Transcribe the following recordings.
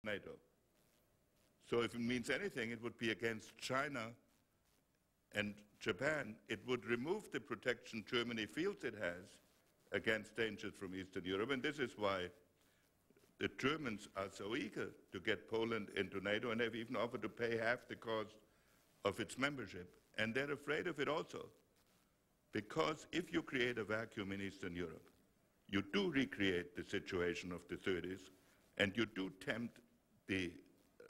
NATO. So if it means anything, it would be against China and Japan. It would remove the protection Germany feels it has against dangers from Eastern Europe, and this is why the Germans are so eager to get Poland into NATO, and they've even offered to pay half the cost of its membership. And they're afraid of it also, because if you create a vacuum in Eastern Europe, you do recreate the situation of the 30s, and you do tempt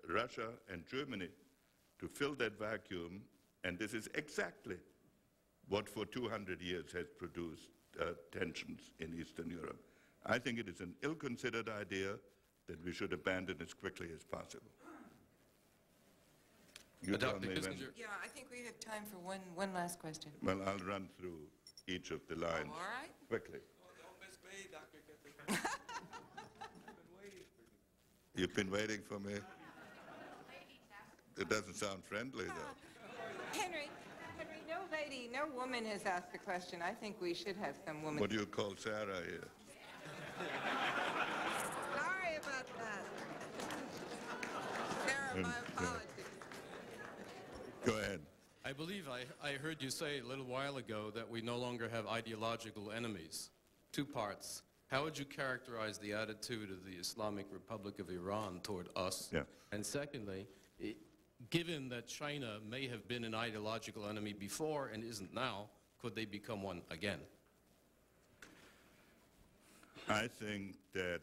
Russia and Germany to fill that vacuum, and this is exactly what for 200 years has produced tensions in Eastern Europe. I think it is an ill-considered idea that we should abandon as quickly as possible. You tell me when. Yeah, I think we have time for one last question. Well, I'll run through each of the lines all right. quickly. Oh, don't miss me, Dr. I've been waiting for you. You've been waiting for me? It doesn't sound friendly, though. Henry, no woman has asked a question. I think we should have some woman. What do you call Sarah here? Sorry about that. Sarah, my apologies. Go ahead. I believe I heard you say a little while ago that we no longer have ideological enemies. Two parts. How would you characterize the attitude of the Islamic Republic of Iran toward us? Yeah. And secondly, given that China may have been an ideological enemy before and isn't now, could they become one again? I think that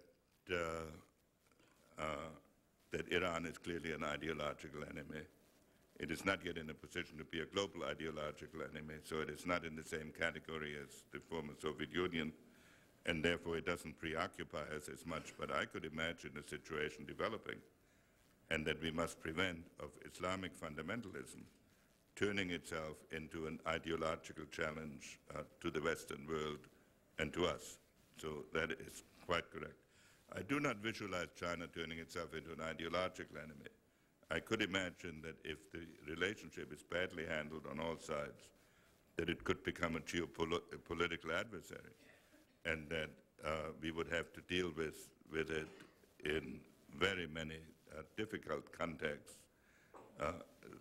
that Iran is clearly an ideological enemy. It is not yet in a position to be a global ideological enemy, so it is not in the same category as the former Soviet Union, and therefore it doesn't preoccupy us as much. But I could imagine a situation developing, and that we must prevent, of Islamic fundamentalism turning itself into an ideological challenge to the Western world and to us. So that is quite correct. I do not visualize China turning itself into an ideological enemy. I could imagine that if the relationship is badly handled on all sides, that it could become a geopolitical adversary, and that we would have to deal with it in very many difficult contexts.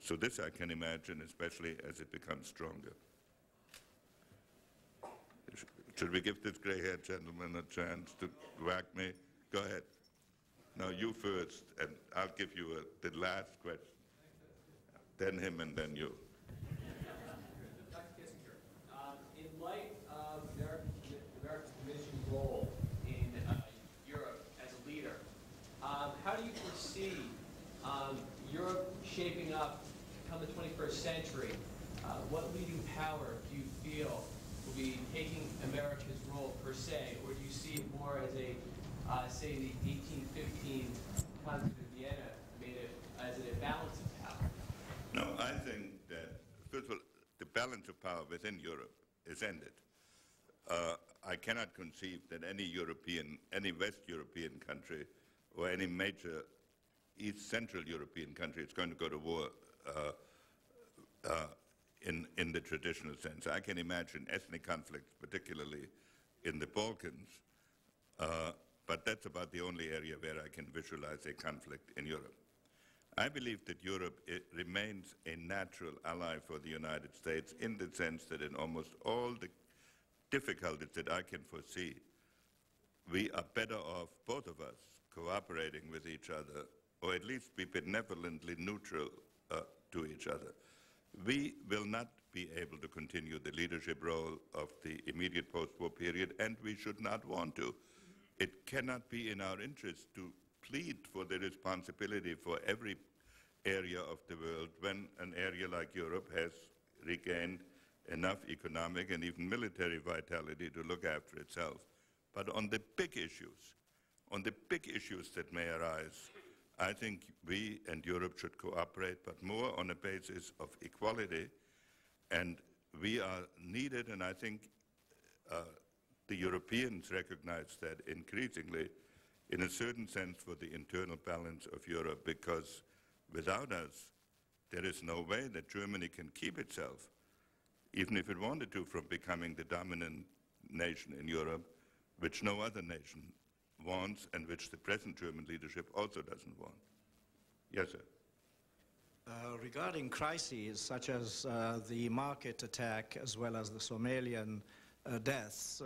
So this I can imagine, especially as it becomes stronger. Should we give this gray-haired gentleman a chance to whack me? Go ahead. No, you first, and I'll give you the last question. Then him and then you. Dr. Kissinger, in light of America's Commission's role in Europe as a leader, how do you foresee Europe shaping up come the 21st century? What leading power do you feel will be taking America's role per se, or do you see it more as a, say, the 1815 Congress of Vienna made it as a balance of power? No, I think that, first of all, the balance of power within Europe is ended. I cannot conceive that any West European country or any major East Central European country is going to go to war in the traditional sense. I can imagine ethnic conflicts, particularly in the Balkans, but that's about the only area where I can visualize a conflict in Europe. I believe that Europe remains a natural ally for the United States in the sense that in almost all the difficulties that I can foresee, we are better off, both of us, cooperating with each other, or at least be benevolently neutral to each other. We will not be able to continue the leadership role of the immediate post-war period, and we should not want to. It cannot be in our interest to plead for the responsibility for every area of the world when an area like Europe has regained enough economic and even military vitality to look after itself. But on the big issues that may arise, I think we and Europe should cooperate, but more on a basis of equality. And we are needed, and I think the Europeans recognize that increasingly, in a certain sense, for the internal balance of Europe, because without us, there is no way that Germany can keep itself, even if it wanted to, from becoming the dominant nation in Europe, which no other nation wants and which the present German leadership also doesn't want. Yes, sir. Regarding crises such as the market attack as well as the Somalian deaths,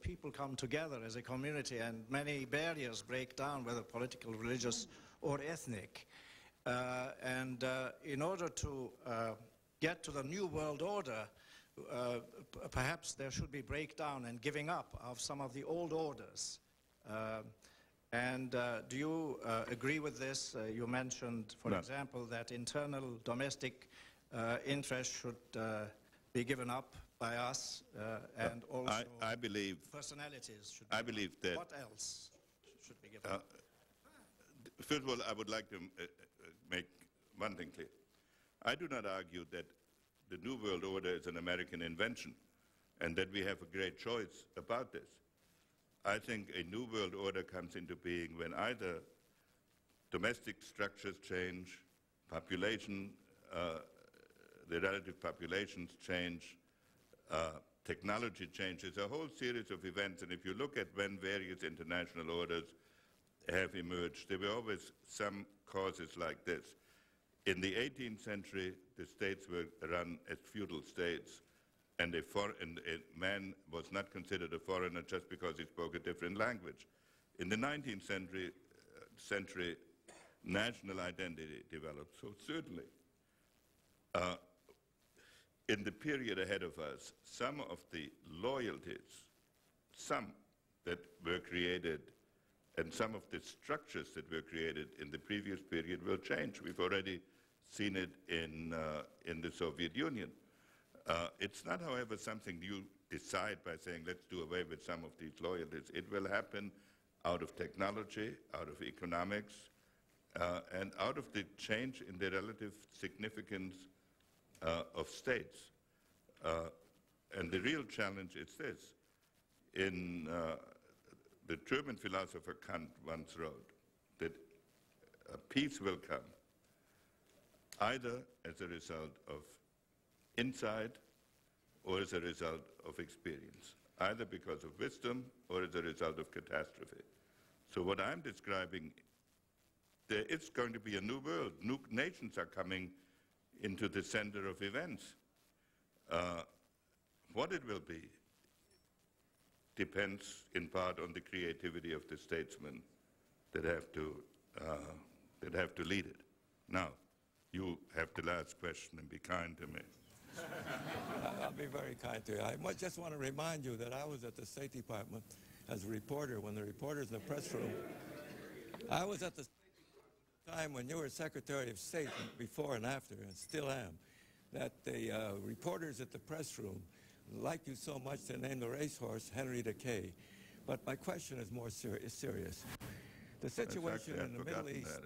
people come together as a community and many barriers break down, whether political, religious, or ethnic. In order to get to the new world order, perhaps there should be breakdown and giving up of some of the old orders. Do you agree with this? You mentioned, for example, that internal domestic interests should be given up by us, and also I believe personalities should be I believe that. What else should be given up? First of all, I would like to make one thing clear. I do not argue that the New World Order is an American invention and that we have a great choice about this. I think a New World Order comes into being when either domestic structures change, population, the relative populations change, technology changes, a whole series of events. And if you look at when various international orders have emerged, there were always some causes like this. In the 18th century, the states were run as feudal states, and a man was not considered a foreigner just because he spoke a different language. In the 19th century, national identity developed. So certainly, in the period ahead of us, some of the loyalties, some that were created, and some of the structures that were created in the previous period will change. We've already seen it in the Soviet Union. It's not, however, something you decide by saying, let's do away with some of these loyalties. It will happen out of technology, out of economics, and out of the change in the relative significance of states. And the real challenge is this. In the German philosopher Kant once wrote that peace will come either as a result of insight or as a result of experience, either because of wisdom or as a result of catastrophe. So what I'm describing, there is going to be a new world. New nations are coming into the center of events. What it will be depends in part on the creativity of the statesmen that have to lead it. Now, you have the last question and be kind to me. I'll be very kind to you. I just want to remind you that I was at the State Department as a reporter when the reporters in the press room. I was at the time when you were Secretary of State before and after, and still am, that the reporters at the press room liked you so much they named the racehorse Henry Decay. But my question is more serious. The situation in the Middle East. That.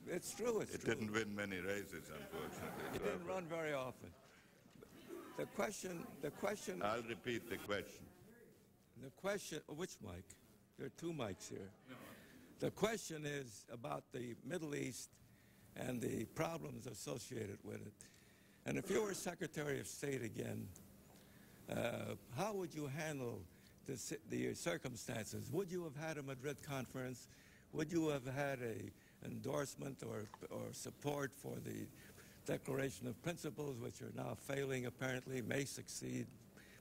It's true. It's true. It didn't win many races, unfortunately. It didn't run very often. The question. I'll repeat the question. The question. Which mic? There are two mics here. The question is about the Middle East and the problems associated with it. And if you were Secretary of State again, how would you handle the circumstances? Would you have had a Madrid conference? Would you have had an endorsement or support for the Declaration of Principles, which are now failing apparently, may succeed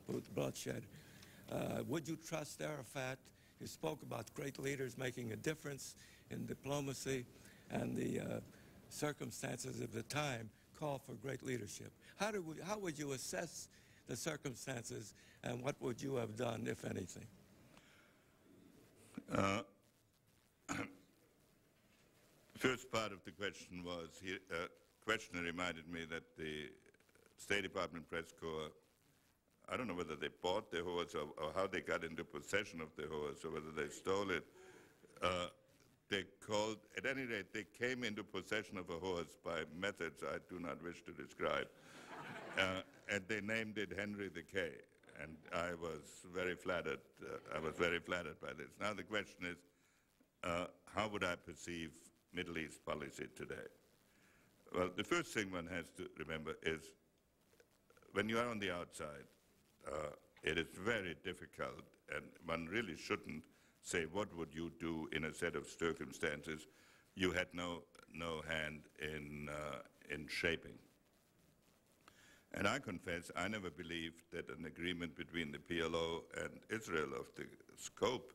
with bloodshed? Would you trust Arafat? You spoke about great leaders making a difference in diplomacy, and the circumstances of the time call for great leadership. How would you assess the circumstances, and what would you have done, if anything? First part of the question was, questioner reminded me that the State Department press corps, I don't know whether they bought the horse or how they got into possession of the horse or whether they stole it. They called, at any rate, they came into possession of a horse by methods I do not wish to describe. And they named it Henry the K. And I was very flattered. By this. Now the question is, how would I perceive Middle East policy today? Well, the first thing one has to remember is, when you are on the outside, it is very difficult, and one really shouldn't say what would you do in a set of circumstances you had no hand in shaping. And I confess, I never believed that an agreement between the PLO and Israel of the scope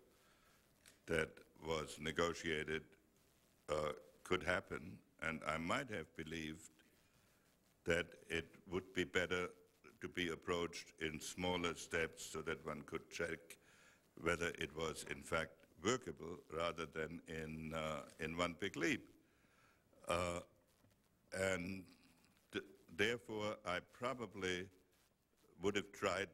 that was negotiated could happen, and I might have believed that it would be better to be approached in smaller steps so that one could check whether it was in fact workable rather than in one big leap. And therefore, I probably would have tried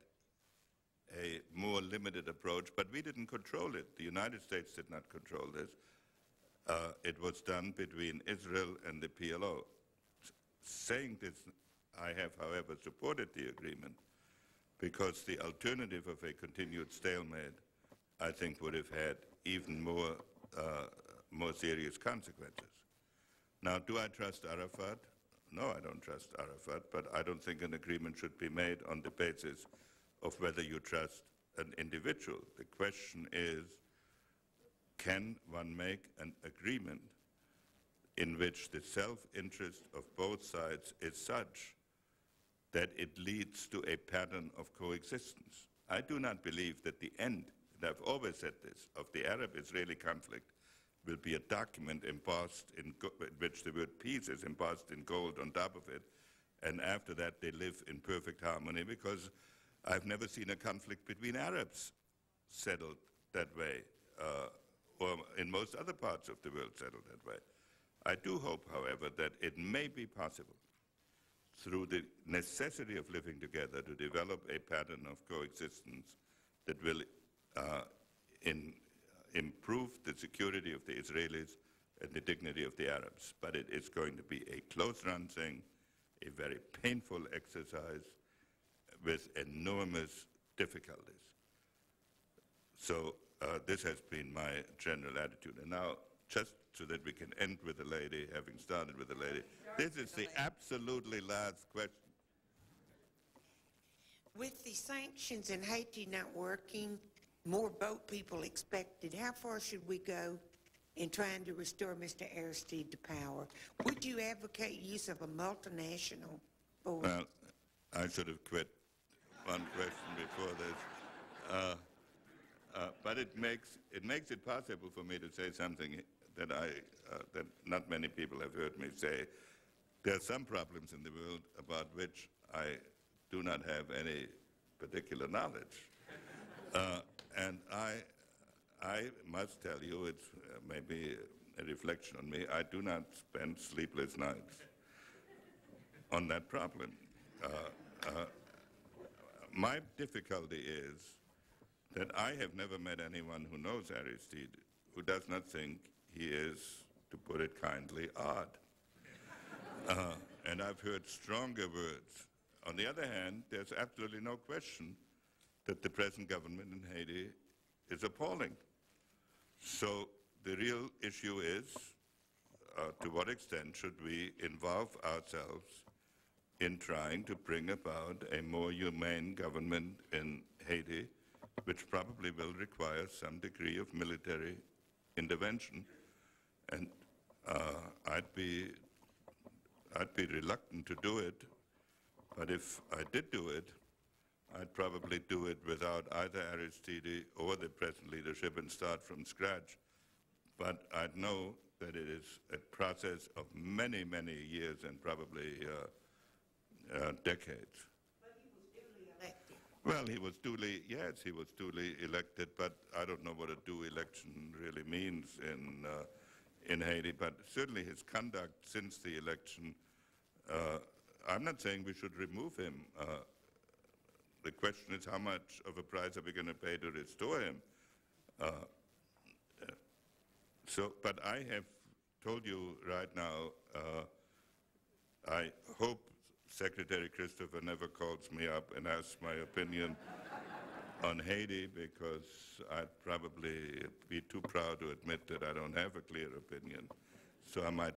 a more limited approach, but we didn't control it. The United States did not control this. It was done between Israel and the PLO. Saying this, I have, however, supported the agreement because the alternative of a continued stalemate, I think, would have had even more serious consequences. Now, do I trust Arafat? No, I don't trust Arafat, but I don't think an agreement should be made on the basis of whether you trust an individual. The question is, can one make an agreement in which the self-interest of both sides is such that it leads to a pattern of coexistence? I do not believe that the end, and I've always said this, of the Arab-Israeli conflict will be a document embossed in which the word peace is embossed in gold on top of it, and after that they live in perfect harmony, because I've never seen a conflict between Arabs settled that way, or in most other parts of the world settled that way. I do hope, however, that it may be possible, through the necessity of living together, to develop a pattern of coexistence that will improve the security of the Israelis and the dignity of the Arabs. But it is going to be a close-run thing, a very painful exercise with enormous difficulties. So this has been my general attitude. And now, just so that we can end with a lady, having started with a lady, this is the absolutely last question. With the sanctions in Haiti not working, more boat people expected, how far should we go in trying to restore Mr. Aristide to power? Would you advocate use of a multinational force? Well, I should have quit one question before this. But it makes it possible for me to say something that that not many people have heard me say. There are some problems in the world about which I do not have any particular knowledge. And I must tell you, it's maybe a reflection on me, I do not spend sleepless nights on that problem. My difficulty is that I have never met anyone who knows Aristide who does not think he is, to put it kindly, odd. And I've heard stronger words. On the other hand, there's absolutely no question that the present government in Haiti is appalling. So the real issue is, to what extent should we involve ourselves in trying to bring about a more humane government in Haiti, which probably will require some degree of military intervention. And I'd be reluctant to do it, but if I did do it, I'd probably do it without either Aristide or the present leadership and start from scratch. But I'd know that it is a process of many, many years and probably decades. But he was duly elected. Well, he was duly elected, but I don't know what a due election really means in Haiti. But certainly his conduct since the election, I'm not saying we should remove him. The question is, how much of a price are we going to pay to restore him? But I have told you right now, I hope Secretary Christopher never calls me up and asks my opinion on Haiti, because I'd probably be too proud to admit that I don't have a clear opinion. So I might